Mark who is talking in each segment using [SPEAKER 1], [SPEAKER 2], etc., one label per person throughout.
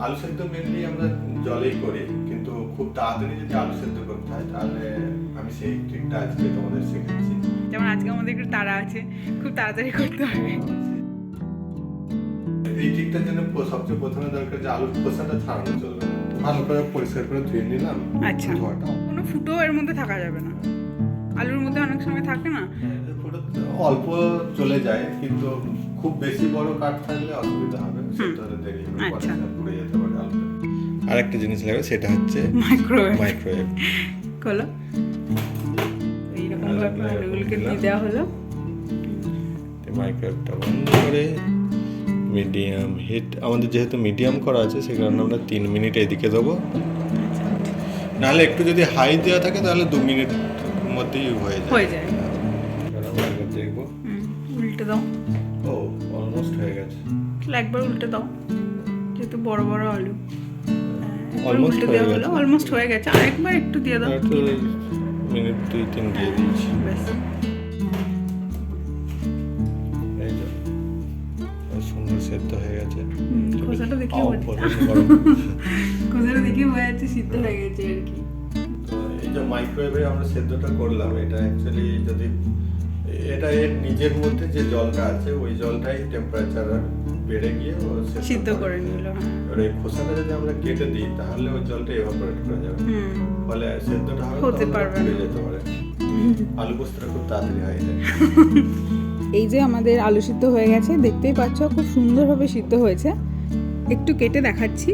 [SPEAKER 1] আলু সেদ্ধ মেনলি আমরা জলেই করি, কিন্তু খুব তাড়াতাড়ি যদি আলু সেদ্ধ করতে হয় তাহলে আমি সেই ট্রিকটা আজকে তোমাদের শেখাচ্ছি।
[SPEAKER 2] যেমন আজকে আমাদের একটু তাড়া আছে, খুব তাড়াতাড়ি করতে হবে।
[SPEAKER 1] এই ট্রিকটার জন্য সবচেয়ে প্রথমে দরকার যে আলুর খোসাটা ছাড়ানো চলবে না। ভালো করে পরিষ্কার করে ধুয়ে নিলাম।
[SPEAKER 2] আচ্ছা, কোনো ফুটো এর মধ্যে থাকা যাবে না। আলুর মধ্যে অনেক সময় থাকে না,
[SPEAKER 1] ফুটো অল্প চলে যায়, কিন্তু খুব বেশি বড় কাট থাকলে অসুবিধা হবে, সেটাতে দেরি হবে,
[SPEAKER 2] আচ্ছা,
[SPEAKER 1] পুড়ে যেতে পারে আলুটা। আরেকটা জিনিস লাগবে, সেটা হচ্ছে
[SPEAKER 2] মাইক্রোওয়েভ। কলো এইরকম ভাবে আলুগুলোকে দিয়ে দেওয়া হলো।
[SPEAKER 1] মাইক্রোওয়েভটা বন্ধ করে মিডিয়াম হিট, আমাদের যেহেতু মিডিয়াম করা আছে সেই কারণে আমরা 3 মিনিট এদিকে দেবো। নাহলে একটু যদি হাই দেওয়া থাকে তাহলে 2 মিনিট মধ্যেই হয়ে যায়। আমরা দেখবো,
[SPEAKER 2] উল্টে দাও।
[SPEAKER 1] ও অলমোস্ট হয়ে গেছে।
[SPEAKER 2] একবার উল্টে দাও, যেহেতু বড় বড় আলু।
[SPEAKER 1] অলমোস্ট হয়ে গেছে,
[SPEAKER 2] অলমোস্ট হয়ে গেছে। আরেকবার একটু দিয়ে দাও,
[SPEAKER 1] মিনিট 2-3 দিয়ে দিচ্ছি।
[SPEAKER 2] ব্যাস,
[SPEAKER 1] এই যে সুন্দর সেদ্ধ হয়ে গেছে।
[SPEAKER 2] খোসাটা দেখে বোঝা যাচ্ছে সিদ্ধ হয়ে গেছে আর কি।
[SPEAKER 1] তো এই যে মাইক্রোওয়েভে আমরা সেদ্ধটা করলাম, এটা অ্যাকচুয়ালি যদি এটা এর নিজের মধ্যে যে জলটা আছে ওই জলটাই টেম্পারেচার বেড়ে গিয়ে ও
[SPEAKER 2] সিদ্ধ করে নিল।
[SPEAKER 1] এবার এই খোসাটা যদি আমরা কেটে দিই তাহলে ওই জলটা এভাপোরেট করে যাবে, ফলে সেদ্ধটা হতে পারবে না, যেতে পারে। আলু পোস্তটা খুব তাড়াতাড়ি হয়ে যায়।
[SPEAKER 2] এই যে আমাদের আলু সিদ্ধ হয়ে গেছে, দেখতেই পাচ্ছ খুব সুন্দরভাবে সিদ্ধ হয়েছে। একটু কেটে দেখাচ্ছি।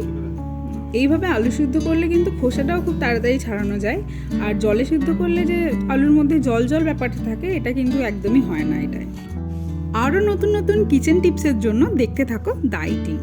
[SPEAKER 2] এইভাবে আলু সিদ্ধ করলে কিন্তু খোসাটাও খুব তাড়াতাড়ি ছাড়ানো যায়, আর জলে সিদ্ধ করলে যে আলুর মধ্যে জল জল ব্যাপারটা থাকে এটা কিন্তু একদমই হয় না। এটাই আরও নতুন নতুন কিচেন টিপসের জন্য দেখতে থাকো দ্য ইটিং।